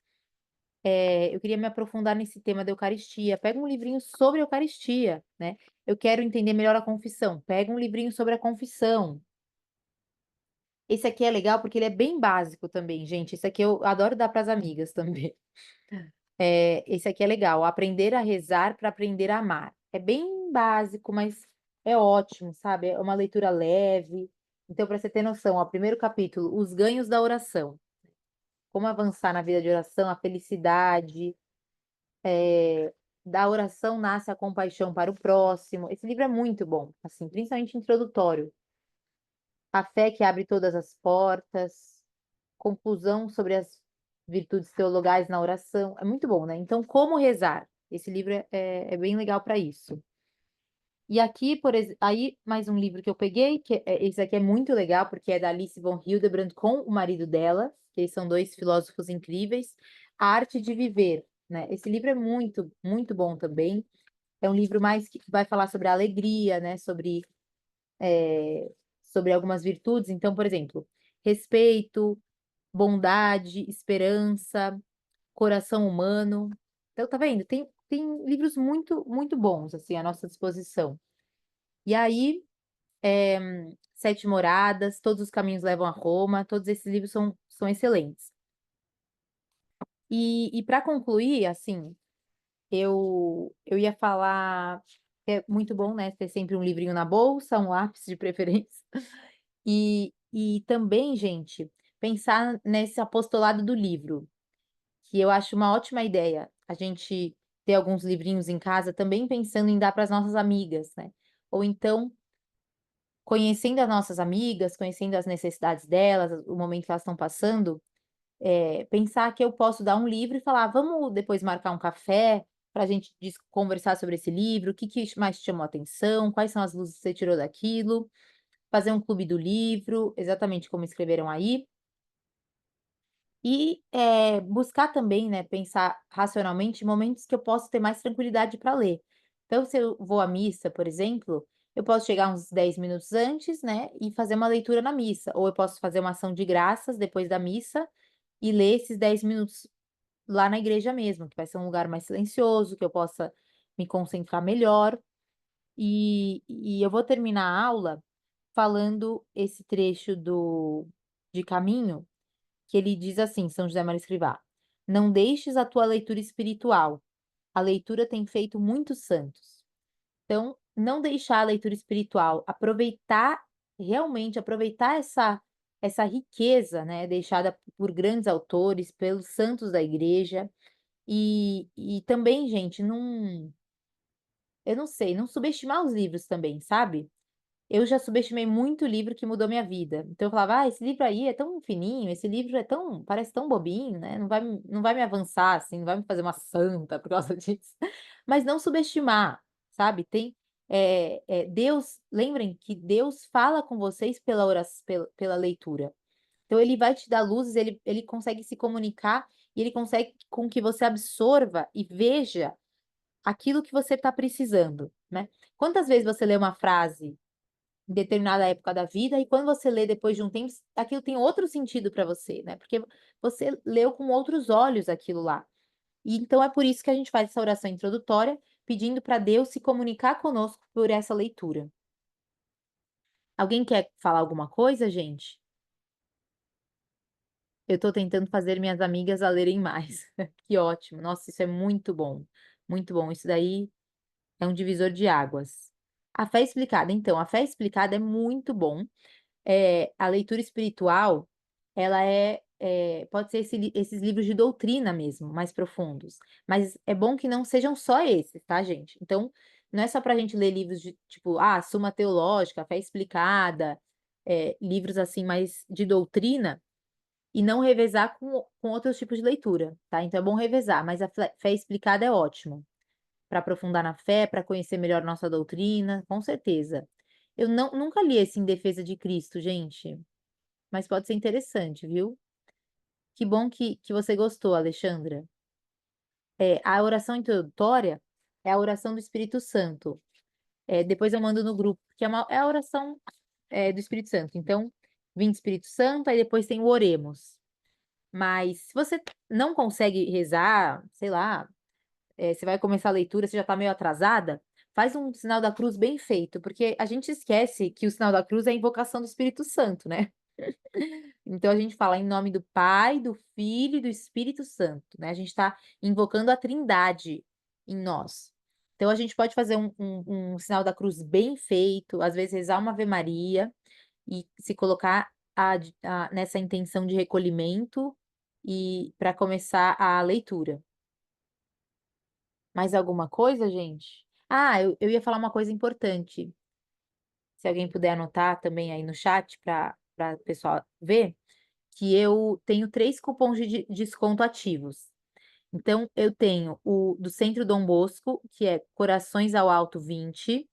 Eu queria me aprofundar nesse tema da Eucaristia. Pega um livrinho sobre a Eucaristia, né? Eu quero entender melhor a confissão. Pega um livrinho sobre a confissão. Esse aqui é legal porque ele é bem básico também, gente. Esse aqui eu adoro dar para as amigas também. Esse aqui é legal. Aprender a rezar para aprender a amar. É bem básico, mas é ótimo, sabe? É uma leitura leve. Então, para você ter noção, ó, primeiro capítulo, os ganhos da oração. Como avançar na vida de oração, a felicidade. Da oração nasce a compaixão para o próximo. Esse livro é muito bom, assim, principalmente introdutório. A fé que abre todas as portas. Conclusão sobre as virtudes teologais na oração. É muito bom, né? Então, como rezar? Esse livro é bem legal para isso. E aqui, aí, mais um livro que eu peguei, esse aqui é muito legal, porque é da Alice von Hildebrand com o marido dela, que eles são dois filósofos incríveis. A Arte de Viver, né? Esse livro é muito, muito bom também. É um livro mais que vai falar sobre a alegria, né? Sobre algumas virtudes. Então, por exemplo, respeito, bondade, esperança, coração humano. Então, tá vendo? Tem livros muito, muito bons, assim, à nossa disposição. E aí, Sete Moradas, Todos os Caminhos Levam a Roma, todos esses livros são excelentes. E para concluir, assim, eu ia falar que é muito bom, né, ter sempre um livrinho na bolsa, um lápis de preferência. E também, gente, pensar nesse apostolado do livro, que eu acho uma ótima ideia. A gente ter alguns livrinhos em casa, também pensando em dar para as nossas amigas, né? Ou então, conhecendo as nossas amigas, conhecendo as necessidades delas, o momento que elas estão passando, pensar que eu posso dar um livro e falar, vamos depois marcar um café para a gente conversar sobre esse livro, o que mais te chamou a atenção, quais são as luzes que você tirou daquilo, fazer um clube do livro, exatamente como escreveram aí. E buscar também, né, pensar racionalmente em momentos que eu posso ter mais tranquilidade para ler. Então, se eu vou à missa, por exemplo, eu posso chegar uns 10 minutos antes, né, e fazer uma leitura na missa. Ou eu posso fazer uma ação de graças depois da missa e ler esses 10 minutos lá na igreja mesmo, que vai ser um lugar mais silencioso, que eu possa me concentrar melhor. E eu vou terminar a aula falando esse trecho de Caminho, que ele diz assim, São José Maria Escrivá: não deixes a tua leitura espiritual. A leitura tem feito muitos santos. Então, não deixar a leitura espiritual, aproveitar realmente aproveitar essa riqueza, né, deixada por grandes autores, pelos santos da igreja. E também, gente, não, eu não sei, não subestimar os livros também, sabe? Eu já subestimei muito livro que mudou minha vida. Então eu falava, esse livro aí é tão fininho, esse livro parece tão bobinho, né? Não vai me avançar, assim, não vai me fazer uma santa por causa disso. Mas não subestimar, sabe? Deus, lembrem que Deus fala com vocês pela oração, pela leitura. Então ele vai te dar luzes, ele consegue se comunicar e ele consegue com que você absorva e veja aquilo que você está precisando, né? Quantas vezes você lê uma frase em determinada época da vida, e quando você lê depois de um tempo, aquilo tem outro sentido para você, né? Porque você leu com outros olhos aquilo lá. E então é por isso que a gente faz essa oração introdutória, pedindo para Deus se comunicar conosco por essa leitura. Alguém quer falar alguma coisa, gente? Eu tô tentando fazer minhas amigas a lerem mais. Que ótimo. Nossa, isso é muito bom. Muito bom. Isso daí é um divisor de águas. A fé explicada. Então, a fé explicada é muito bom. A leitura espiritual, ela pode ser esses livros de doutrina mesmo, mais profundos. Mas é bom que não sejam só esses, tá, gente? Então, não é só para a gente ler livros de tipo, Suma Teológica, Fé Explicada, livros assim mais de doutrina, e não revezar com outros tipos de leitura, tá? Então é bom revezar, mas a fé explicada é ótimo para aprofundar na fé, para conhecer melhor nossa doutrina, com certeza. Eu nunca li esse Em Defesa de Cristo, gente, mas pode ser interessante, viu? Que bom que você gostou, Alexandra. A oração introdutória é a oração do Espírito Santo. Depois eu mando no grupo, que é a oração do Espírito Santo. Então, vem Espírito Santo, aí depois tem o Oremos. Mas se você não consegue rezar, sei lá, você vai começar a leitura, você já está meio atrasada, faz um sinal da cruz bem feito, porque a gente esquece que o sinal da cruz é a invocação do Espírito Santo, né? Então a gente fala em nome do Pai, do Filho e do Espírito Santo, né? A gente está invocando a Trindade em nós. Então a gente pode fazer um sinal da cruz bem feito, às vezes rezar uma Ave Maria e se colocar nessa intenção de recolhimento e para começar a leitura. Mais alguma coisa, gente? Eu ia falar uma coisa importante. Se alguém puder anotar também aí no chat para o pessoal ver, que eu tenho 3 cupons de desconto ativos. Então, eu tenho o do Centro Dom Bosco, que é Corações ao Alto 20.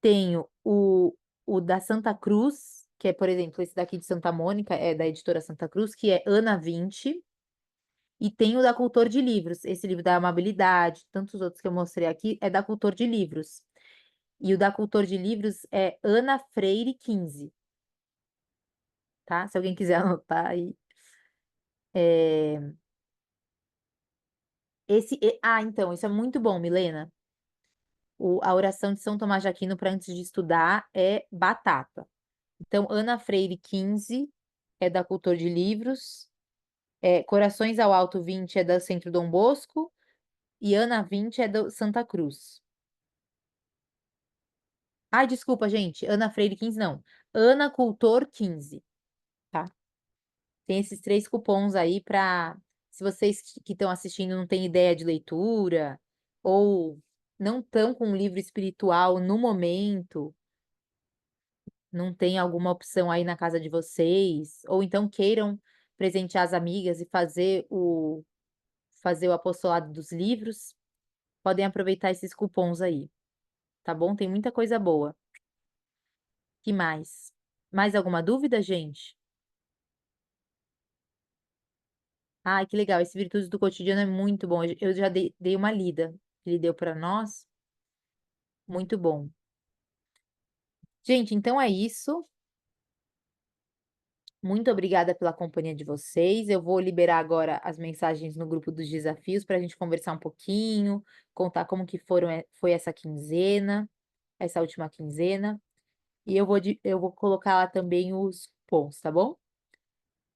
Tenho o da Santa Cruz, que é, por exemplo, esse daqui de Santa Mônica, é da editora Santa Cruz, que é Ana 20. E tem o da Cultor de Livros, esse livro da amabilidade, tantos outros que eu mostrei aqui, é da Cultor de Livros. E o da Cultor de Livros é Ana Freire 15, tá? Se alguém quiser anotar aí. É, então, isso é muito bom, Milena. A oração de São Tomás de Aquino para antes de estudar é batata. Então, Ana Freire 15 é da Cultor de Livros, Corações ao Alto 20 é da Centro Dom Bosco e Ana 20 é do Santa Cruz. Ai, desculpa, gente. Ana Freire 15 não. Ana Cultor 15, tá? Tem esses 3 cupons aí para, se vocês que estão assistindo não têm ideia de leitura, ou não estão com um livro espiritual no momento, não tem alguma opção aí na casa de vocês, ou então queiram presentear as amigas e fazer o apostolado dos livros, podem aproveitar esses cupons aí, tá bom? Tem muita coisa boa. Que mais? Mais alguma dúvida, gente? Ai, que legal. Esse Virtudes do Cotidiano é muito bom. Eu já dei uma lida. Ele deu para nós. Muito bom. Gente, então é isso. Muito obrigada pela companhia de vocês. Eu vou liberar agora as mensagens no grupo dos desafios para a gente conversar um pouquinho, contar como que foi essa quinzena, essa última quinzena. E eu vou colocar lá também os cupons, tá bom?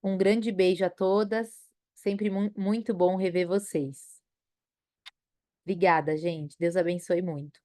Um grande beijo a todas. Sempre muito bom rever vocês. Obrigada, gente. Deus abençoe muito.